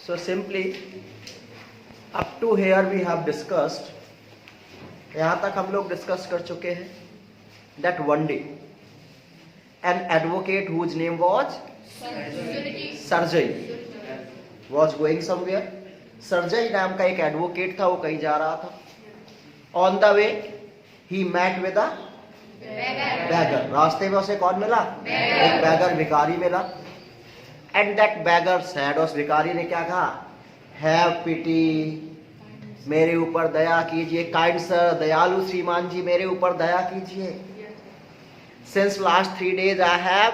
So simply up to here we have discussed, यहाँ तक हम लोग डिस्कस कर चुके हैं that one day an advocate whose name was Sarjai was going somewhere. सरजई नाम का एक एडवोकेट था, वो कहीं जा रहा था. On the way he met with a beggar. रास्ते में उसे कौन मिला? एक बैगर, भिखारी मिला. एंड दैट बैगर सैड, उस भिखारी ने क्या कहा? हैव पिटी, मेरे ऊपर दया कीजिए. काइंड सर, दयालु श्रीमान जी मेरे ऊपर दया कीजिए. Since last 3 days I have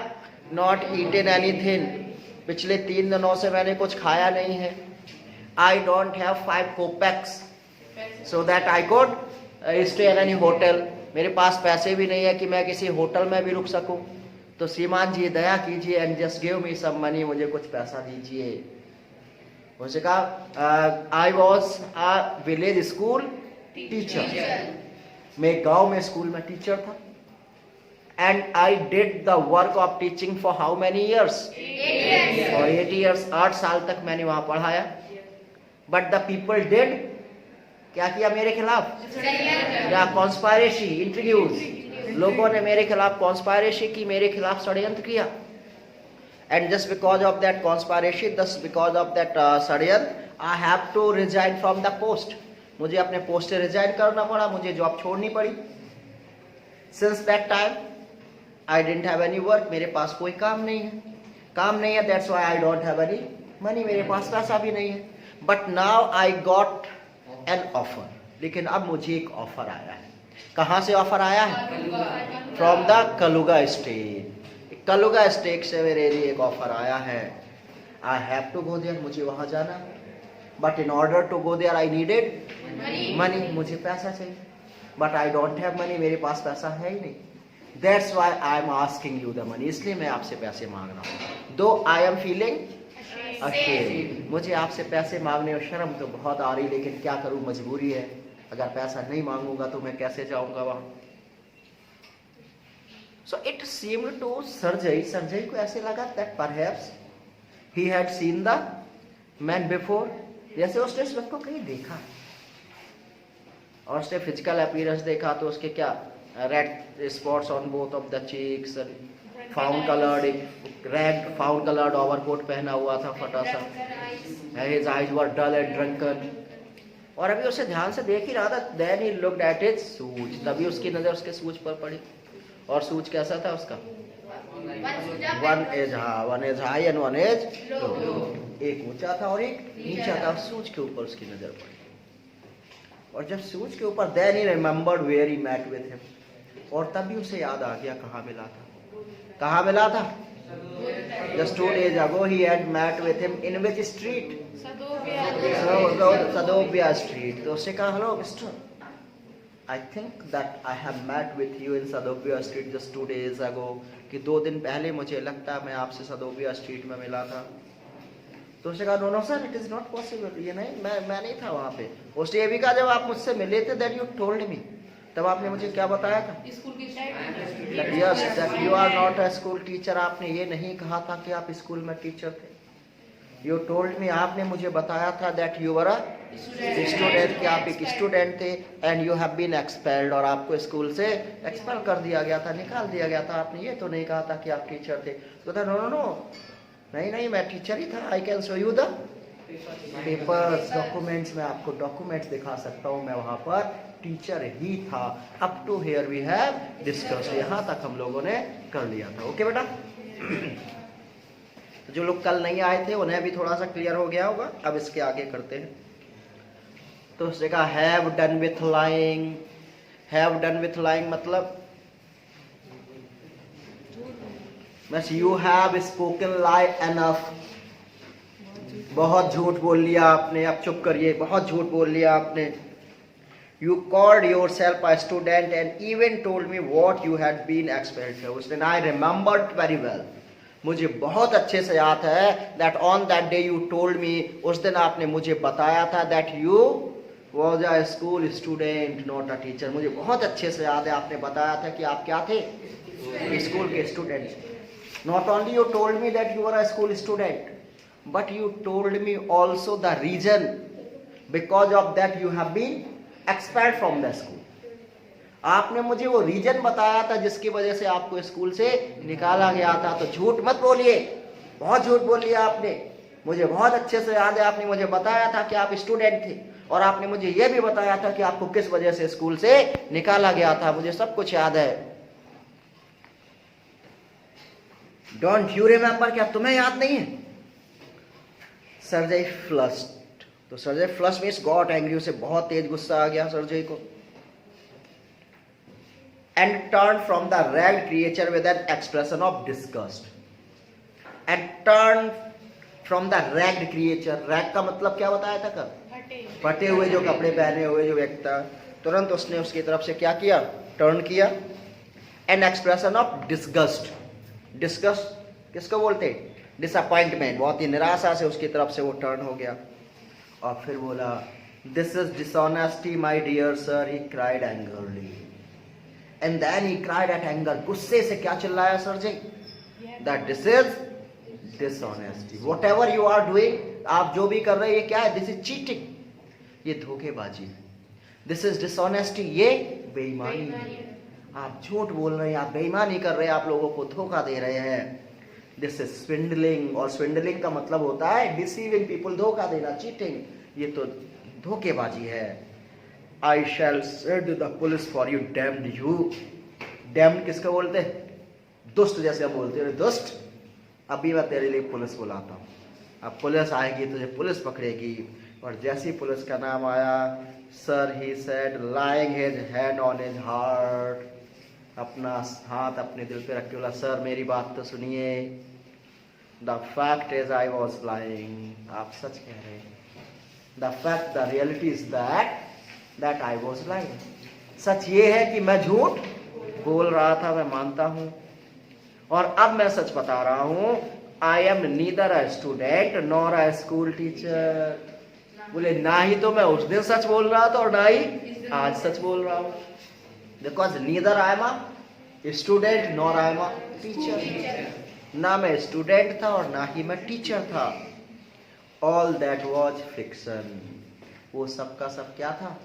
not eaten anything. पिछले 3 दिनों से मैंने कुछ खाया नहीं है. I don't have 5 kopecks so that I could stay in any hotel. मेरे पास पैसे भी नहीं है कि मैं किसी होटल में भी रुक सकूं. तो श्रीमान जी दया कीजिए and just give me some money, मुझे कुछ पैसा दीजिए. उसने कहा I was a village school teacher. मैं गांव में स्कूल में टीचर था. And I did the work of teaching for how many years? 8 years. 8 साल तक मैंने वहां पढ़ाया. बट द पीपल डिड, क्या किया मेरे खिलाफ? या कॉन्स्पायरेसी इंट्रोड्यूस. लोगों ने मेरे खिलाफ कॉन्स्पायरेसी की, मेरे खिलाफ षड्यंत्र किया. And just because of that conspiracy, just because of that षड्यंत्र, I have to resign from the post. मुझे अपने पोस्ट से रिजाइन करना पड़ा, मुझे जॉब छोड़नी पड़ी. Since that time I didn't have any work. मेरे पास कोई काम नहीं है. That's why I don't have any money. मेरे पास पैसा भी नहीं है. But now I got an offer. लेकिन अब मुझे एक ऑफर आया है. कहां से ऑफर आया है? From the Kaluga state. Kaluga state से मेरे लिए एक ऑफर आया है. I have to go there, मुझे वहां जाना. But in order to go there I needed money. मुझे पैसा चाहिए. But I don't have money. मेरे पास पैसा है ही नहीं. That's why I am asking you the money. इसलिए मैं आपसे पैसे मांग रहा हूं. दो आई एम फीलिंग अशेम. मुझे आपसे पैसे मांगने और शर्म तो बहुत आ रही, लेकिन क्या करूं, मजबूरी है. अगर पैसा नहीं मांगूंगा तो मैं कैसे जाऊंगा वहां. सो इट सीम्ड टू सरजई को ऐसे लगा that perhaps he had seen the man before. जैसे उसने इस व्यक्ति को कहीं देखा और उसने फिजिकल अपीयरेंस देखा तो उसके क्या red spots on both of the cheeks, found coloured, red found coloured overcoat पहना हुआ था फटा सा. His eyes were dull and drunken. और अभी उसे ध्यान से देख ही रहा था. Then he looked at his shoes. तभी उसकी नजर उसके शूज पर पड़ी. और शूज कैसा था उसका? One is high and one is low. एक ऊंचा था और एक नीचा था. शूज के ऊपर उसकी नजर पड़ी. और जब शूज के ऊपर then he remembered where he met with him. और तभी उसे याद आ गया कहाँ मिला था. कहाँ मिला था? Just 2 days ago he had met with him in which street? Sadovia Street. तो उसने कहा hello mister, I think that I have met with you in Sadovia Street just 2 days ago. कि 2 दिन पहले मुझे लगता है मैं आपसे सदोविया स्ट्रीट में मिला था. तो उसने कहा no sir, it is not possible. ये नहीं, मैं नहीं था वहाँ पे. उसने ये भी कहा जब आप मुझसे मिले थे that you told me, तब आपने मुझे क्या बताया था? स्कूल की yes, that you are not a school teacher. आपने ये नहीं कहा था कि आप स्कूल में टीचर थे. यू टोल्ड मी, आपने मुझे बताया था that you were a student, कि आप एक स्टूडेंट थे. And you have been expelled, और आपको स्कूल से एक्सपेल कर दिया गया था, निकाल दिया गया था. आपने ये तो नहीं कहा था कि आप टीचर थे. तो था नो नहीं मैं टीचर ही था. I can show you the papers, documents. मैं आपको डॉक्यूमेंट्स दिखा सकता हूँ. मैं वहां पर टीचर ही था. Up to here we have discuss. यहाँ तक हम लोगों ने कर लिया था. ओके बेटा. तो जो लोग कल नहीं आए थे उन्हें भी थोड़ा सा क्लियर हो गया होगा. अब इसके आगे करते हैं. तो उसने कहा have done with lying. Have done with lying मतलब बस you have spoken lie enough. बहुत झूठ बोल लिया आपने. अब चुप करिए. बहुत झूठ बोल लिया आपने. You called yourself a student and even told me what you had been expelled for. उसने I remembered very well. मुझे बहुत अच्छे से याद है that on that day you told me, उस दिन आपने मुझे बताया था that you was a school student not a teacher. मुझे बहुत अच्छे से याद है आपने बताया था कि आप क्या थे? स्कूल के student. Not only you told me that you were a school student, but you told me also the reason because of that you have been expelled from the school. आपने मुझे वो रीजन बताया था जिसकी वजह से आपको स्कूल से निकाला गया था। तो झूठ मत बोलिए, बहुत झूठ बोलिए आपने। मुझे बहुत अच्छे से याद है, आपने मुझे बताया था कि आप स्टूडेंट थे और आपने मुझे ये भी बताया था कि आपको किस वजह से स्कूल से निकाला गया था। मुझे सब कुछ याद है। Don't you remember? क्या तुम्हें याद नहीं है? Sergei flushed. तो Sergei flush means got angry, उसे बहुत तेज गुस्सा आ गया सर्जेई को। And turned from the ragged creature with an expression of disgust. And turned from the ragged creature. rag का मतलब क्या बताया था कब? फटे हुए जो कपड़े पहने हुए जो व्यक्ति था, तुरंत उसने उसकी तरफ से क्या किया? टर्न किया। An expression of disgust. Disgust किसको बोलते? डिसअपॉइंटमेंट, बहुत ही निराशा से उसकी तरफ से वो टर्न हो गया। और फिर बोला, This is dishonesty, my dear sir, he cried angrily. And then he cried at anger. गुस्से से क्या चिल्लाया Sergei? That this is dishonesty. Whatever you are doing, आप जो भी कर रहे हैं ये क्या है? This is cheating. ये धोखेबाजी है। This is dishonesty. ये बेईमानी है। आप झूठ बोल रहे हैं, आप बेईमानी कर रहे हैं, आप लोगों को धोखा दे रहे हैं। This is swindling. और swindling का मतलब होता है deceiving people, धोखा देना, cheating। ये तो धोखेबाजी है। I shall send the police for you, damned you. Damned किसको बोलते हैं? दुष्ट, जैसे हम बोलते हैं दुष्ट। अभी मैं तेरे लिए पुलिस बुलाता हूँ। अब पुलिस आएगी, तुझे पुलिस पकड़ेगी। और जैसे ही पुलिस का नाम आया, sir he said, laying his hand on his heart, अपना हाथ अपने दिल पे रख के बोला, सर मेरी बात तो सुनिए। The fact is I was lying. आप सच कह रहे हैं। The fact, the reality is that I was lying. सच ये है कि मैं झूठ बोल रहा था, मैं मानता हूं। और अब मैं सच बता रहा हूं, I am neither a student nor a school teacher. बोले ना ही तो मैं उस दिन सच बोल रहा था और ना ही आज सच बोल रहा हूं। Because neither I am a student nor I am a teacher. ना मैं स्टूडेंट था और ना ही मैं टीचर था। All that was fiction. वो सब का सब क्या था?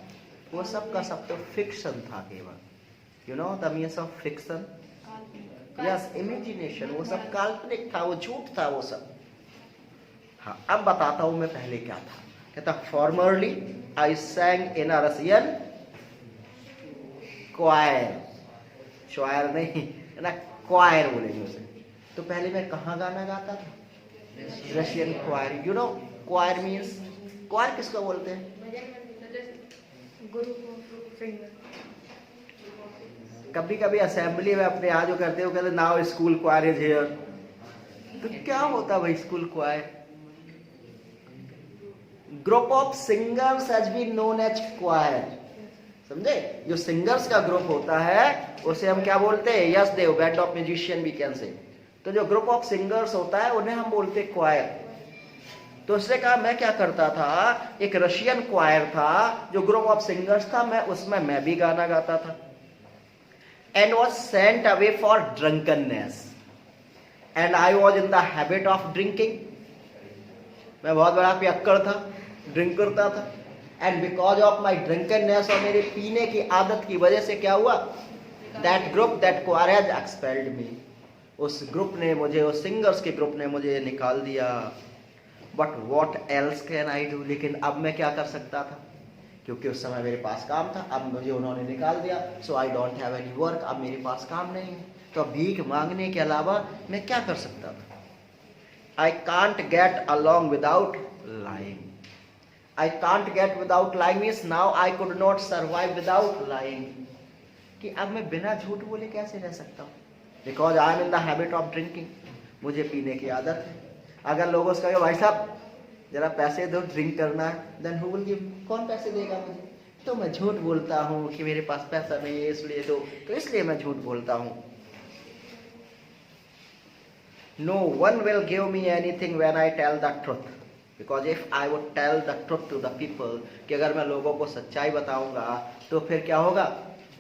वो सब का सब तो फिक्शन था केवल। You know the means of fiction? Yes, imagination. वो सब काल्पनिक था, वो झूठ था वो सब। हाँ, अब बताता हूं मैं पहले क्या था। कहता, formerly I सैंग in a Russian क्वायर। श्वायर नहीं ना, क्वायर बोलेंगे उसे। तो पहले मैं कहाँ गाना गाता था? Russian choir. You know choir means, choir किसको बोलते हैं? कभी कभी असेंबली में अपने आज जो करते हो, कहते now school choir is here. तो क्या होता भाई school choir? Group of singers has been known as choir. समझे? जो सिंगर्स का ग्रुप होता है उसे हम क्या बोलते हैं? Yes Dev, band of musician we can say. तो जो ग्रुप ऑफ सिंगर्स होता है उन्हें हम बोलते हैं क्वायर। तो उसने कहा मैं क्या करता था, एक रशियन क्वायर था जो ग्रुप ऑफ सिंगर्स था, मैं उसमें मैं भी गाना गाता था। And was sent away for drunkenness and I was in the habit of drinking. मैं बहुत बड़ा पियक्कड़ था, ड्रिंक करता था। And because of my drunkenness, और मेरे पीने की आदत की वजह से क्या हुआ? That group, that choir has expelled me. उस ग्रुप ने मुझे, उस सिंगर्स के ग्रुप ने मुझे निकाल दिया। But what else can I do? लेकिन अब मैं क्या कर सकता था? क्योंकि उस समय मेरे पास काम था, अब मुझे उन्होंने निकाल दिया। So I don't have any work, अब मेरे पास काम नहीं है। तो भीख मांगने के अलावा मैं क्या कर सकता था? I can't get along without lying. I can't get without lying means now I could not survive without lying. कि अब मैं बिना झूठ बोले कैसे रह सकता हूँ? Because I am in the habit of drinking. मुझे पीने की आदत है। अगर लोगों से कहे भाई साहब जरा पैसे दो, ड्रिंक करना है, देन हु विल गिव? कौन पैसे देगा मुझे? तो मैं झूठ बोलता हूँ कि मेरे पास पैसा नहीं है इसलिए दो, तो इसलिए मैं झूठ बोलता हूँ। No one will give me anything when I tell the truth, because if I would tell the truth to the people, कि अगर मैं लोगों को सच्चाई बताऊंगा तो फिर क्या होगा?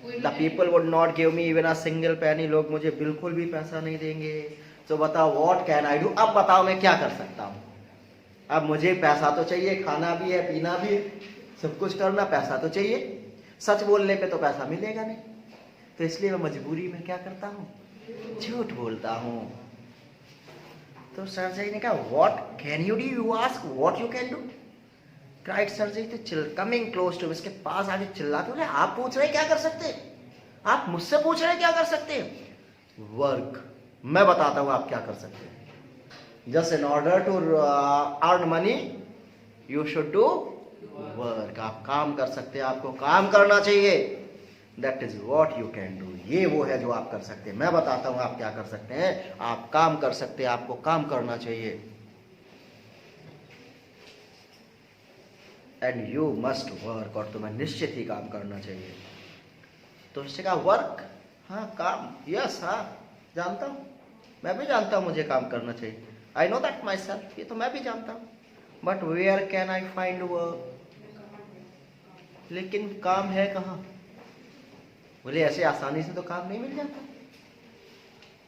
The people would not give me even a single penny. लोग मुझे बिल्कुल भी पैसा नहीं देंगे। तो बताओ व्हाट कैन आई डू? अब बताओ मैं क्या कर सकता हूँ? अब मुझे पैसा तो चाहिए, खाना भी है, पीना भी है, सब कुछ करना, पैसा तो चाहिए। सच बोलने पे तो पैसा मिलेगा नहीं, तो इसलिए मैं मजबूरी में क्या करता हूँ, झूठ बोलता हूँ। तो सर्जरी ने कहा what can you do, you ask what you can do. Cried surgery तो कमिंग क्लोज टू, इसके पास आगे चिल्लाते बोले आप पूछ रहे क्या कर सकते हैं, आप मुझसे पूछ रहे क्या कर सकते हैं। वर्क, मैं बताता हूं आप क्या कर सकते हैं। Just in order to earn money you should do work. आप काम कर सकते हैं, आपको काम करना चाहिए। That is what you can do, ये वो है जो आप कर सकते हैं। मैं बताता हूं आप क्या कर सकते हैं, आप काम कर सकते हैं, आपको काम करना चाहिए। एंड यू मस्ट वर्क, और तुम्हें निश्चित ही काम करना चाहिए। तो उससे कहा वर्क, हाँ काम, यस हाँ जानता हूं, मैं भी जानता हूं मुझे काम करना चाहिए। I know that myself, ये तो मैं भी जानता हूं। But where can I find work, लेकिन काम है कहाँ। बोले ऐसे आसानी से तो काम नहीं मिल जाता।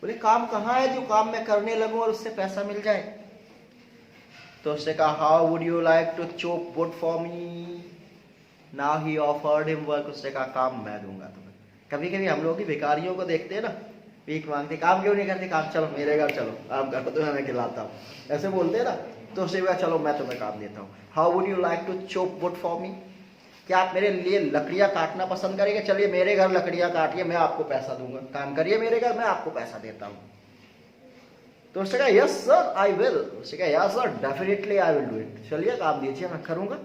बोले काम कहाँ है जो काम मैं करने लगूं और उससे पैसा मिल जाए। तो उसने कहा how would you like to chop wood for me. Now he offered him work. उसने कहा काम मैं दूंगा तुम्हें। कभी कभी हम लोग की भिखारियों को देखते हैं ना, भीख मांगते, काम क्यों नहीं करते, काम चलो मेरे घर चलो, आप करो तो मैं खिलाता हूँ, ऐसे बोलते हैं ना। तो उसने कहा चलो मैं तुम्हें काम देता हूँ। How would you like to chop wood for me, क्या आप मेरे लिए लकड़ियां काटना पसंद करेंगे। चलिए मेरे घर लकड़ियां काटिए, मैं आपको पैसा दूंगा, काम करिए मेरे घर, मैं आपको पैसा देता हूँ। तो उसने कहा यस सर आई विल। उसने कहा yes sir definitely I will do it, चलिए काम दीजिए मैं करूंगा।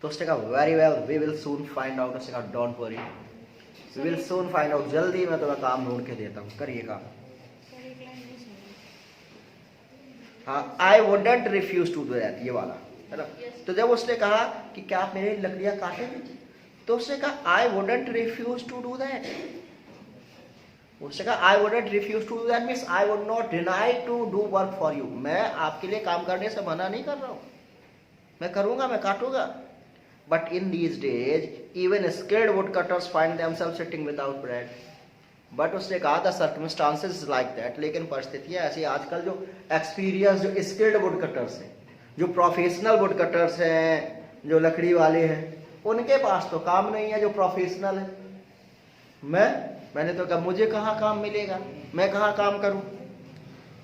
तो उसने कहा very well we will soon find out. उसने कहा don't worry we will soon find out, जल्दी मैं तुम्हें काम ढूंढ के देता हूँ, करिए काम। हाँ I wouldn't refuse to do that, ये वाला है ना। तो जब उसने कहा कि क्या आप मेरी लकड़ियां काटेंगे, तो उसने कहा I wouldn't refuse to do that. उसने कहा I wouldn't refuse to do that means I would not deny to do work for you. मैं आपके लिए काम करने से मना नहीं कर रहा हूं, मैं करूंगा, मैं काटूंगा। But in these days even skilled wood cutters find themselves sitting without bread. But उसने कहा था सर्कमस्टांसेस लाइक दैट, लेकिन परिस्थितियां ऐसी आजकल जो एक्सपीरियंस, जो स्किल्ड वुड कटर्स हैं, जो प्रोफेशनल वुड कटर्स हैं, जो लकड़ी वाले हैं, उनके पास तो काम नहीं है, जो प्रोफेशनल है। मैंने तो कहा मुझे कहाँ काम मिलेगा, मैं कहाँ काम करूं।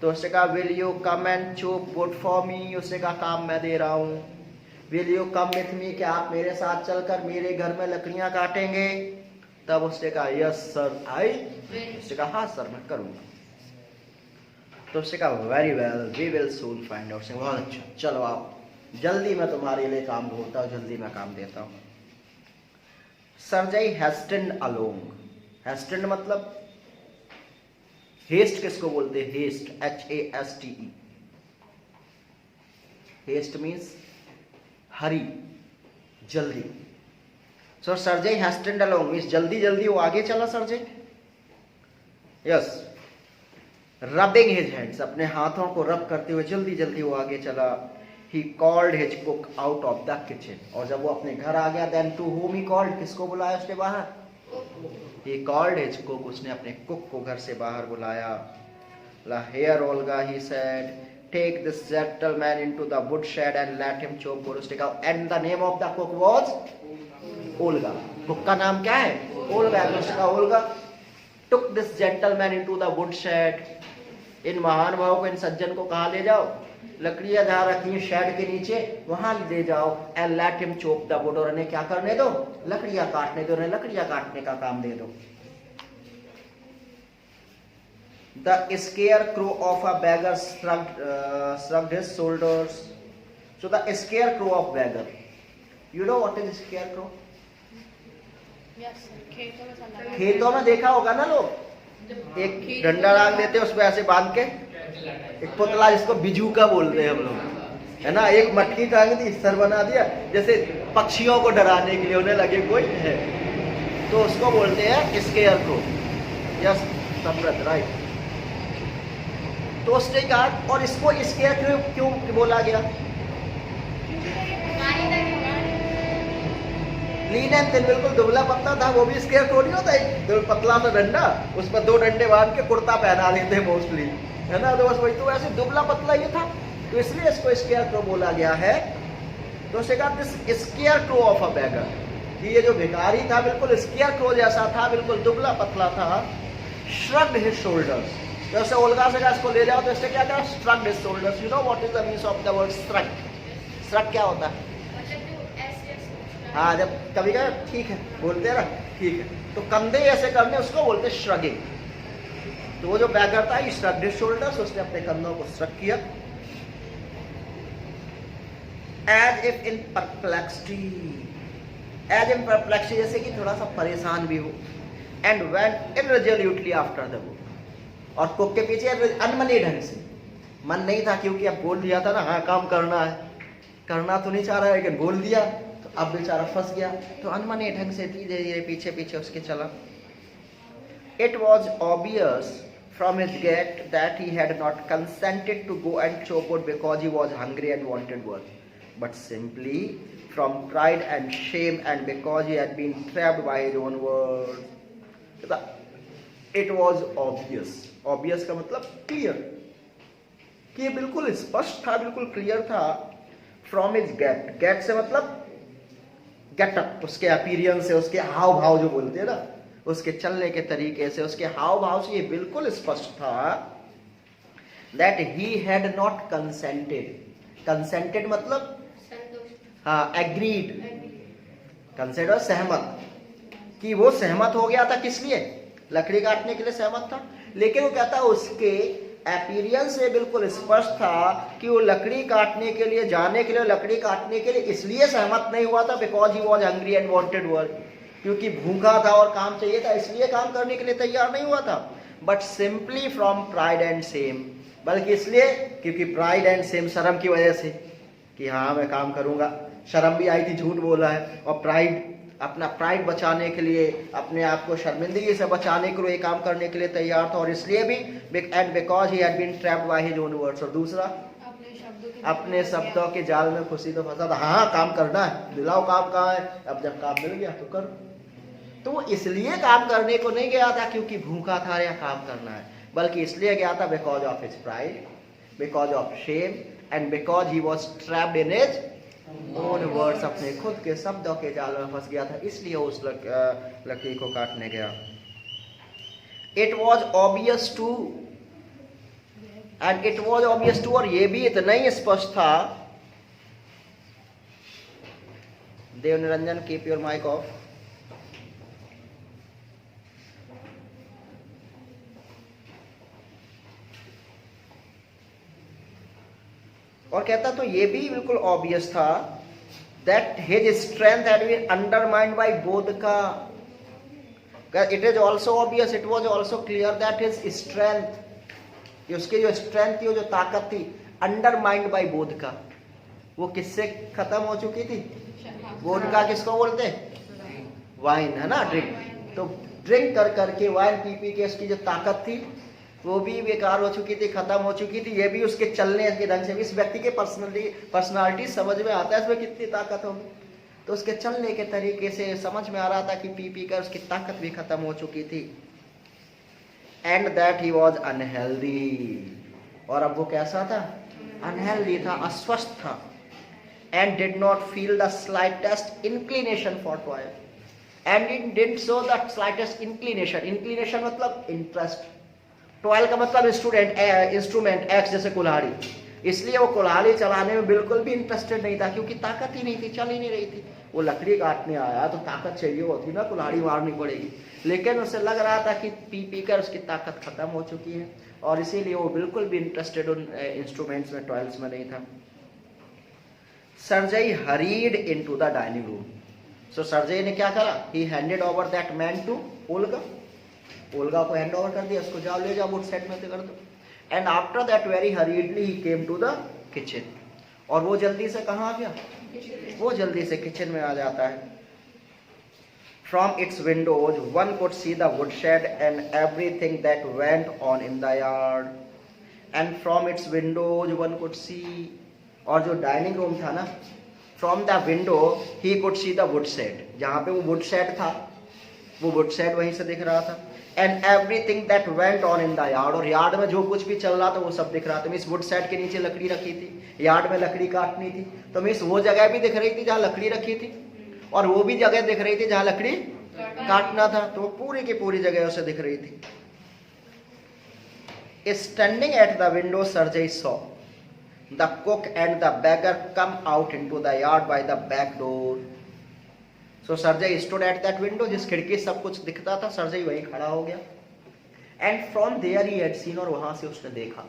तो उसने कहा will you come and chop wood for मी। उसने कहा काम मैं दे रहा हूं। Will you come with me, क्या आप मेरे साथ चलकर मेरे घर में लकड़ियां काटेंगे। तब उसने कहा यस सर आई। उसने कहा हाँ सर मैं करूंगा। तो उसने कहा very well we will soon find out. बहुत अच्छा, चलो आप जल्दी मैं तुम्हारे लिए काम ढूंढता हूँ, जल्दी मैं काम देता हूँ। सर्जई हेस्टेंड अलोंग। हेस्टेंड मतलब हेस्ट किसको बोलते हैं, हेस्ट, HASTE। हेस्ट मीन्स हरी, जल्दी। सो सर्जई हेस्टेंड अलोंग मीन्स जल्दी जल्दी वो आगे चला सर्जई। यस, रबिंग हिज हैंड्स, अपने हाथों को रब करते हुए जल्दी जल्दी वो आगे चला। He called his cook out of the kitchen. और जब वो अपने घर आ गया, then to home he called, किसको बुलाया उसने बाहर, ही कॉल्ड हिज कुक, उसने अपने कुक को घर से बाहर बुलाया। ला here Olga he said take this gentleman into the wood shed and let him chop wood. उसने कहा and the name of the cook was Olga. Cook का नाम क्या है, ओल्गा। उसने कहा Olga took this gentleman into the wood shed. इन महानुभावों को, इन सज्जन को कहाँ ले जाओ, लकड़ियां जहां रखी हैं शेड के नीचे, वहां ले जाओ। And let him chop the wood, और उन्हें क्या करने दो, लकड़ियां काटने दो, उन्हें लकड़ियां काटने का काम दे दो। The scarecrow of a beggar shrugged his shoulders. So the scarecrow of beggar, you know what is scarecrow? Yes, खेतों में देखा होगा ना लोग, एक डंडा रख देते हैं उसमें ऐसे बांध के, एक पुतला जिसको बिजू का बोलते हैं हम लोग, है ना, एक मटकी टांग दी, सर बना दिया, जैसे पक्षियों को डराने के लिए, उन्हें लगे कोई है, तो उसको बोलते हैं स्केयरक्रो। यस समृद्ध, राइट। तो उसने कहा, और इसको स्केयरक्रो क्यों बोला गया, लीन एंड थिन, बिल्कुल दुबला पतला था, वो भी स्केयरक्रो नहीं होता, एक पतला सा डंडा, उस पर 2 डंडे बांध के कुर्ता पहना देते हैं मोस्टली, है ना, तो बस वही, तो ऐसे दुबला पतला ये था। तो इसलिए इसको स्केयर क्रो बोला गया है। तो उसने कहा this square crow of a bagger, कि ये जो भिखारी था बिल्कुल स्केयर क्रो जैसा था, बिल्कुल दुबला पतला था। श्रग्ड हिज शोल्डर्स, तो उसे ओल्गा से कहा इसको ले जाओ, तो इसने क्या कहा, shrugged his shoulders. You know what is the meaning of the word shrug? Shrug क्या होता है? मतलब जो ऐसे हाँ, जब कभी कभी ठीक है बोलते हैं ना, ठीक है, तो कंधे ऐसे करने उसको बोलते श्रगिंग। तो वो जो बैगर था, श्रग्ड हिज शोल्डर्स, उसने अपने कंधों को श्रग किया। As if in perplexity, as in perplexity, जैसे कि थोड़ा सा परेशान भी हो। And went irresolutely after the book, और कुक के पीछे अनमने ढंग से, मन नहीं था, क्योंकि अब बोल दिया था ना, हाँ काम करना है, करना तो नहीं चाह रहा है लेकिन बोल दिया, तो अब बेचारा फंस गया, तो अनमने ढंग से धीरे धीरे पीछे पीछे उसके चला। It was obvious from his gate that he had not consented to go and chop wood because he was hungry and wanted work, but simply from pride and shame and because he had been trapped by his own words. It was obvious. Obvious का मतलब clear, कि ये बिल्कुल स्पष्ट था, बिल्कुल clear था। From his get, get से मतलब get up, उसके अपीरियंस से, उसके हाव भाव जो बोलते हैं ना, उसके चलने के तरीके से, उसके हाव भाव से ये बिल्कुल स्पष्ट था that he had not consented. Consented मतलब हाँ, एग्रीड, कंसिडर सहमत, कि वो सहमत हो गया था, किस लिए? लकड़ी काटने के लिए सहमत था। लेकिन वो कहता है उसके अपीयरेंस से बिल्कुल स्पष्ट था कि वो लकड़ी काटने के लिए जाने के लिए, लकड़ी काटने के लिए इसलिए सहमत नहीं हुआ था because he was hungry and wanted work, क्योंकि भूखा था और काम चाहिए था, इसलिए काम करने के लिए तैयार नहीं हुआ था। But simply from pride and same, बल्कि इसलिए क्योंकि प्राइड एंड सेम, शर्म की वजह से, कि हाँ मैं काम करूंगा, शर्म भी आई थी, झूठ बोला है, और प्राइड, अपना प्राइड बचाने के लिए, अपने आप को शर्मिंदगी से बचाने के लिए काम करने के लिए तैयार था, और इसलिए भी and because he had been trapped by his own words, और दूसरा अपने शब्दों के जाल में खुशी तो फंसा था। हाँ काम करना है, दिलाओ काम कहाँ है, अब जब काम मिल गया तो कर। तो वो इसलिए काम करने को नहीं गया था क्योंकि भूखा था या काम करना है, बल्कि इसलिए गया था because of his pride, because of shame and because he was trapped in his own words, अपने खुद के शब्दों के जाल में फंस गया था, इसलिए उस लकड़ी को काटने गया। It was obvious too, and it was obvious too, और ये भी इतना ही स्पष्ट था। Dev Niranjan, keep your mic off. और कहता तो ये भी बिल्कुल ऑब्वियस था that his strength had been undermined by Bodhika. It is also obvious, it was also clear that his strength, उसकी जो स्ट्रेंथ थी, वो जो ताकत थी, अंडरमाइंड बाय बोधका, वो किससे खत्म हो चुकी थी? बोधका किसको बोलते हैं? वाइन, है ना, ड्रिंक। तो ड्रिंक कर करके, वाइन पी पी के उसकी जो ताकत थी वो भी बेकार हो चुकी थी, खत्म हो चुकी थी। ये भी उसके चलने के ढंग से, इस व्यक्ति के पर्सनालिटी समझ में आता है इसमें कितनी ताकत होगी, तो उसके चलने के तरीके से समझ में आ रहा था कि पी पी कर उसकी ताकत भी खत्म हो चुकी थी। And that he was unhealthy, और अब वो कैसा था? अनहेल्दी था, अस्वस्थ था। And did not feel the slightest inclination for toil, and it didn't show the slightest inclination. Inclination मतलब इंटरेस्ट, टॉयल का मतलब इंस्ट्रूमेंट, एक्स जैसे कुल्हाड़ी, इसलिए वो कुल्हाड़ी चलाने में बिल्कुल भी इंटरेस्टेड नहीं था, क्योंकि ताकत ही नहीं थी, चल ही नहीं रही थी। वो लकड़ी काटने आया तो ताकत चाहिए होती ना, कुल्हाड़ी मारनी पड़ेगी, लेकिन उसे लग रहा था कि पी पी कर उसकी ताकत खत्म हो चुकी है, और इसीलिए वो बिल्कुल भी इंटरेस्टेड उन इंस्ट्रूमेंट्स में, टॉयल्स में नहीं था। Sergei hurried into the dining room. So Sergei ने क्या करा? He handed over that man to Olga, Olga को हैंड ओवर कर दिया, उसको जाओ ले जाओ, वुड सेट में से कर दो। And after that very hurriedly he came to the kitchen, और वो जल्दी से कहाँ आ गया? वो जल्दी से किचन में आ जाता है। From its windows one could see the wood shed and everything that went on in the yard. And from its windows one could see, और जो डाइनिंग रूम था ना, फ्रॉम द विंडो ही could see the wood shed, जहाँ पे वो would shade था, वो वुडशेड वहीं से दिख रहा था। And everything that went on in the yard, और यार्ड में जो कुछ भी चल रहा था वो सब दिख रहा था। मिस वुडशेड के नीचे लकड़ी रखी थी, यार्ड में लकड़ी काटनी थी, तो मिस वो जगह भी दिख रही थी जहाँ लकड़ी रखी थी, और वो भी जगह दिख रही थी जहाँ लकड़ी काटना था, तो पूरी की पूरी जगह उसे दिख रही थी। Standing at the window Sergei saw the cook and the beggar come out into the yard by the back door. So Sarjay stood at that window, जिस खिड़की सब कुछ दिखता था सर्जई वहीं खड़ा हो गया। And from there he had seen, और वहां से उसने देखा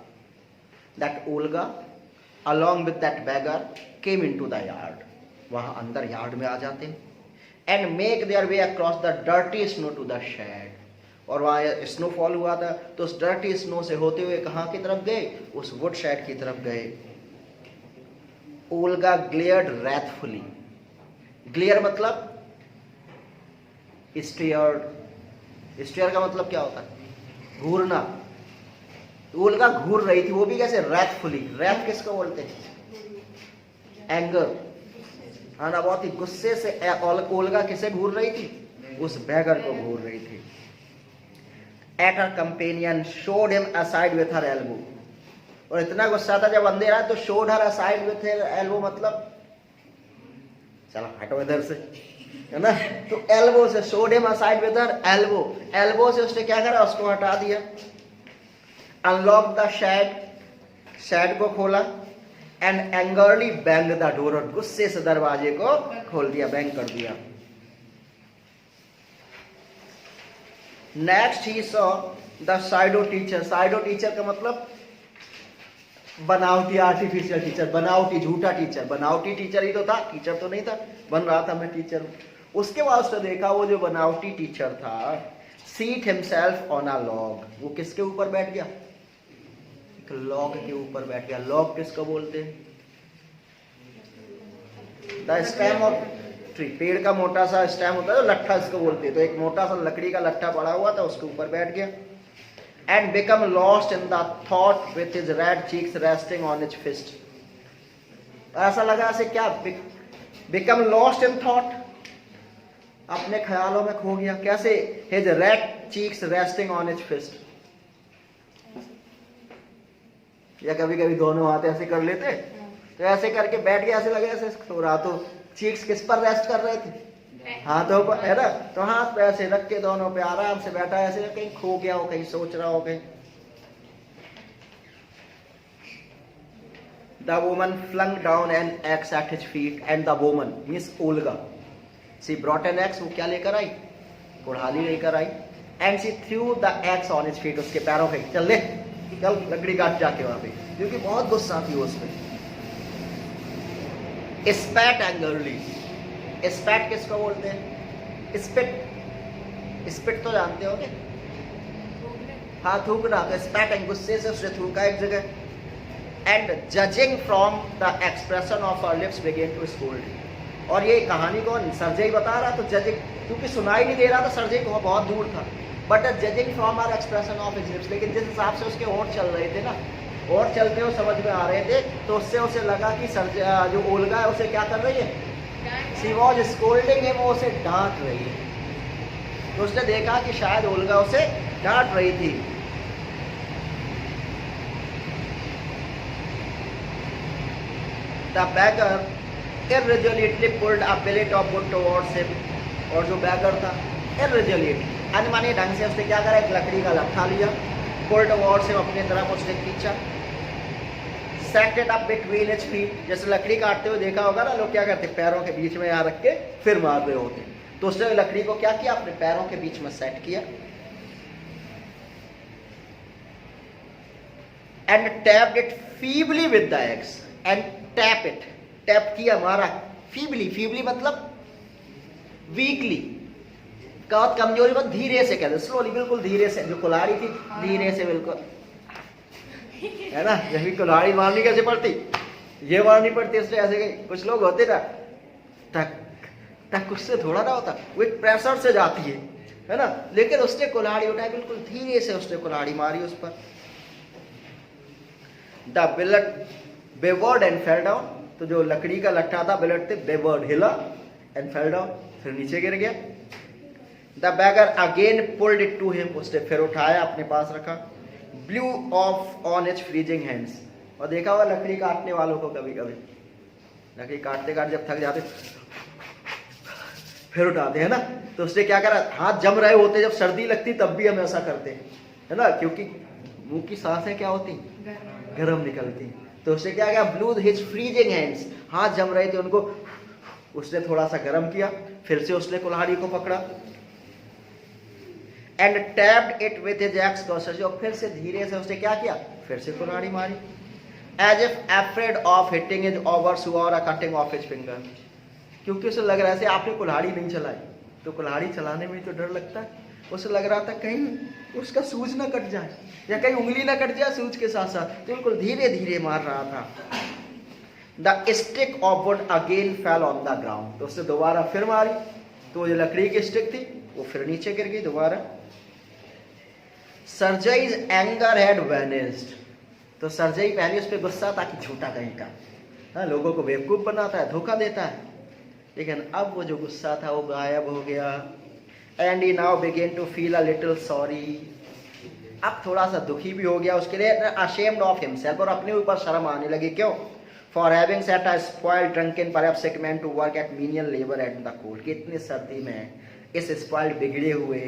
that Olga along with that beggar came into the yard, वहां अंदर यार्ड में आ जाते and make their way across the dirty snow to the shed, और वहां स्नोफॉल हुआ था तो उस डर्टी स्नो से होते हुए कहां की तरफ गए, उस वुड शेड की तरफ गए। ओल्गा ग्लेयर्ड wrathfully, ग्लेयर मतलब स्टेयर्ड, स्टेयर का मतलब क्या होता है, घूरना। ओल्गा घूर रही थी, वो भी कैसे, wrathfully। रैथ किसको बोलते हैं, एंगर, हाँ ना, बहुत ही गुस्से से ओल्गा किसे घूर रही थी, उस बैगर को घूर रही थी। At her companion showed him aside with her elbow, और इतना गुस्सा था जब अंधेरा तो showed her aside with her elbow मतलब चलो हटो इधर से, है ना, तो elbow से showed him aside with her elbow, elbow से उसने क्या करा, उसको हटा दिया। Unlocked the shed, shed को खोला, and angrily banged the door, और गुस्से से दरवाजे को खोल दिया, बैंग कर दिया। नेक्स्ट ही सॉ द साइडो टीचर, साइडो टीचर का मतलब बनावटी, आर्टिफिशियल टीचर, बनावटी झूठा टीचर, बनावटी टीचर ही तो था, टीचर तो नहीं था, बन रहा था मैं टीचर हूं। उसके बाद उसने देखा वो जो बनावटी टीचर था, seat himself on a log, वो किसके ऊपर बैठ गया, एक लॉग के ऊपर बैठ गया। लॉग किसको बोलते हैं, द स्टेम ऑफ ट्री, पेड़ का मोटा सा स्टेम होता है तो लट्ठा इसको बोलते हैं, तो एक मोटा सा लकड़ी का लट्ठा पड़ा हुआ था, उसके ऊपर बैठ गया। And become lost in the thought with his red cheeks resting on his fist, ऐसा लगा ऐसे क्या, बिकम लॉस्ट इन थॉट, अपने ख्यालों में खो गया, कैसे, his red cheeks resting on his fist, या कभी कभी दोनों हाथ ऐसे कर लेते तो ऐसे करके बैठ गया, ऐसे लगे ऐसे सो रहा, तो चीक्स किस पर रेस्ट कर रहे थे, हाथों पर, है ना, तो हाथ पे ऐसे रख के दोनों पे आराम से बैठा, ऐसे कहीं खो गया हो, कहीं सोच रहा हो कहीं। The woman flung down an axe at his feet, and the woman means Olga, she brought an axe, वो क्या लेकर आई, कुल्हाड़ी लेकर आई। And she threw the axe on his feet, उसके पैरों पे, चल ले चल लकड़ी काट जाके वहां पे, क्योंकि बहुत गुस्सा थी उस पे। स्पैट एंग्रली, स्पैट किसको बोलते हैं, स्पिट, स्पिट तो जानते होगे, हाँ थूकना, तो स्पैट एंड गुस्से से उसने थूका एक जगह। And judging from the expression of our lips began to scold, और ये कहानी कौन, सर्जई बता रहा, तो जजिंग, क्योंकि सुनाई नहीं दे रहा था, सर्जई को बहुत दूर था, but judging from our expression of his lips, लेकिन जिस हिसाब से उसके होंठ चल रहे थे ना, और चलते हुए समझ में आ रहे थे, तो उससे उसे लगा कि जो ओल्गा है उसे क्या कर रही है, शी वॉज स्कोल्डिंग हिम, वो उसे डांट रही है, तो उसने देखा कि शायद ओल्गा उसे डांट रही थी। The bagger irresolutely pulled a billet of wood towards him, और जो बैगर था irresolutely, अनमानी ढंग से उसने क्या करा, एक लकड़ी का लट्ठा लिया, pulled towards him, अपनी तरफ उसने खींचा। set it up between his feet, जैसे लकड़ी काटते हुए देखा होगा ना लोग क्या करते, पैरों के बीच में यहाँ रख के फिर मार रहे होते, तो उसने लकड़ी को क्या किया, अपने पैरों के बीच में सेट किया। And tapped it feebly with the x, and tap it, tap किया, मारा, फीबली, फीबली मतलब वीकली, बहुत कमजोरी, बहुत धीरे से कहते, स्लोली, बिल्कुल धीरे से, जो कुल्हाड़ी थी धीरे से बिल्कुल, है ना, जब भी कुल्हाड़ी मारनी कैसे पड़ती, ये मारनी पड़ती, इसलिए ऐसे कहीं कुछ लोग होते ना, टक टक, उससे थोड़ा ना होता, वो एक प्रेशर से जाती है ना, लेकिन उसने कुल्हाड़ी उठाई, बिल्कुल धीरे से उसने कुल्हाड़ी मारी उस पर। The billet wavered and fell down, तो जो लकड़ी का लट्ठा था बिलेट थे, बेवर्ड, हिला, एंड फेल डाउन, फिर नीचे गिर गया। The beggar again pulled it to him, उसने फिर उठाया अपने पास रखा, blue of on its freezing hands, और देखा हुआ लकड़ी काटने वालों को कभी कभी लकड़ी काटते काटते जब थक जाते फिर उठाते हैं ना, तो उसने क्या करा, हाथ जम रहे होते, जब सर्दी लगती तब भी हम ऐसा करते हैं, है ना, क्योंकि मुंह की सांसें क्या होती, गर्म निकलती, तो उसने क्या किया, ब्लू हिज फ्रीजिंग हैंड्स, हाथ जम रहे थे उनको उसने थोड़ा सा गर्म किया, फिर से उसने कुल्हाड़ी को पकड़ा, and tapped it with his ex Corsair, और फिर से धीरे से उसने क्या किया, फिर से कुल्हाड़ी मारी, as if afraid of hitting his overshoe और कटिंग ऑफ हिज फिंगर, क्योंकि उसे लग रहा है आपने कुल्हाड़ी नहीं चलाई, तो कुल्हाड़ी चलाने में तो डर लगता है, उसे लग रहा था कहीं उसका सूज ना कट जाए या कहीं उंगली ना कट जाए सूज के साथ साथ, तो बिल्कुल धीरे धीरे मार रहा था। The stick of would again fell on the ground, तो उसने दोबारा फिर मारी, तो जो लकड़ी की स्टिक थी वो फिर नीचे गिर गई दोबारा। सर्जेईज एंगर हैड वैनिस्ड, तो सर्जेई पहले उस पर गुस्सा था कि झूठा कहीं का, हाँ, लोगों को बेवकूफ बनाता है, धोखा देता है, लेकिन अब वो जो गुस्सा था वो गायब हो गया। And he now begin to feel a little sorry, अब थोड़ा सा दुखी भी हो गया उसके लिए, अशेम्ड ऑफ हिमसेल्फ, और अपने ऊपर शर्म आने लगी, क्यों, for having set a spoiled drunken perhaps sick man to work at menial labour at the cold, कि इतनी सर्दी में इस स्पॉइल्ड बिगड़े हुए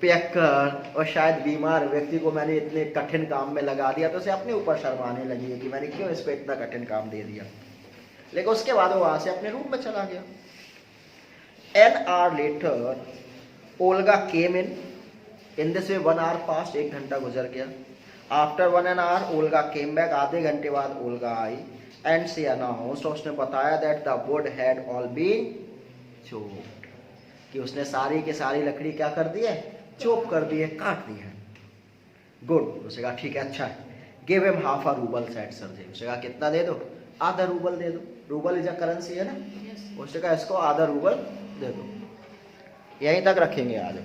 पियक्कर और शायद बीमार व्यक्ति को मैंने इतने कठिन काम में लगा दिया, तो उसे अपने ऊपर शर्म आने लगी है कि मैंने क्यों इसको इतना कठिन काम दे दिया, लेकिन उसके बाद वो वहां से अपने रूम में चला गया। An hour later, Olga came in this way 1 hour passed, 1 घंटा गुजर गया। After 1 hour, Olga came back, आधे घंटे बाद Olga I, and she announced, उसने बताया that the wood had all been chopped, कि उसने सारी की सारी लकड़ी क्या कर दी है, चोप कर दी है, काट दी है। गुड, उसने कहा ठीक है, अच्छा है। Give him half a rouble, said Sergei, उसने कहा कितना दे दो, आधा रूबल दे दो, रूबल इज अ करेंसी है ना, उसने कहा इसको आधा रूबल दे दो। यहीं तक रखेंगे आज।